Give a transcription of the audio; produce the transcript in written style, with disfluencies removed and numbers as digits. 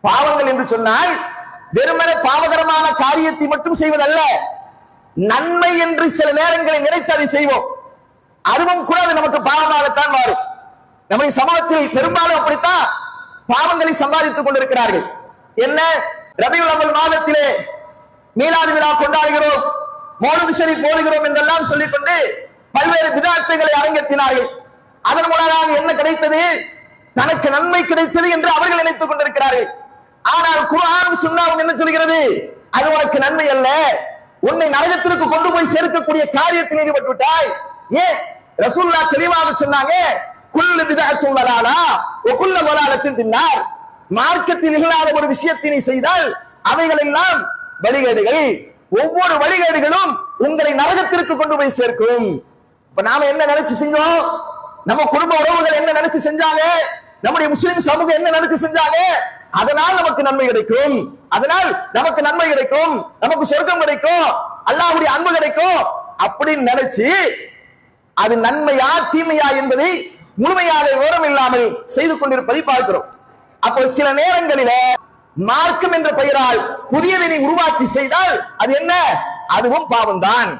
பாவங்கள் என்று சொன்னால் வெறுமனே பாவகரமான காரியத்தை மட்டும் செய்வதல்ல, நன்மை என்று சில நேரங்களை நினைத்து அதை செய்வோம். அதுவும் கூட அது நமக்கு பாவமாகத்தான் மாறும். நம்முடைய சமூகத்தில் பெரும்பாலும் அப்படித்தான் பாவங்களை சம்பாதித்துக் கொண்டிருக்கிறார்கள். என்ன, ரபியுல் அவ்வல் மாதத்திலே மீலாது விழா கொண்டாடுகிறோம், மௌலிது ஷரீஃப் போடுகிறோம் என்றெல்லாம் சொல்லிக்கொண்டு பல்வேறு பிதாத்துகளை அரங்கேற்றினார்கள். அதன் மூலமாக என்ன கிடைத்தது? தனக்கு நன்மை கிடைத்தது என்று அவர்கள் நினைத்துக் கொண்டிருக்கிறார்கள். ஆனால் குர்ஆனும் சுன்னாவும் என்ன சொல்கிறது? அது உனக்கு நன்மை அல்ல, உன்னை நரகத்திற்கு கொண்டு போய் சேர்க்கக்கூடிய காரியத்தில் ஈடுபட்டு விட்டாய். ஏன்? ரசூலுல்லாஹ் தெளிவாக சொன்னாங்க, குல்லு பிதஅத்துன் வலாலா வ குல்லு வலாலத்தின் பின்னார். மார்க்கத்தில் இல்லாத ஒரு விஷயத்தினை செய்தால் அவைகள் எல்லாம் வழிகேடுகள், ஒவ்வொரு வழிகேடுகளும் உங்களை நரகத்திற்கு கொண்டு போய் சேர்க்கும். இப்ப நாம என்ன நினைச்சு செஞ்சோம்? நம்ம குடும்ப உறவுகள் என்ன நினைச்சு செஞ்சாங்க? நம்முடைய முஸ்லிம் சமூகம் என்ன நினைச்சு செஞ்சாங்க? அதனால் நமக்கு நன்மை கிடைக்கும், அதனால் நமக்கு நன்மை கிடைக்கும், நமக்கு சொர்க்கம் கிடைக்கும், அல்லாஹ்வுடைய அன்பு கிடைக்கும் அப்படின்னு நினைச்சு அது நன்மையா தீமையா என்பதை முழுமையாக விவரம் இல்லாமல் செய்து கொண்டிருப்பதை பார்க்கிறோம். அப்போ சில நேரங்களில மார்க்கம் என்ற பெயரால் புதியதனை உருவாக்கி செய்தால் அது என்ன? அதுவும் பாவம்தான்.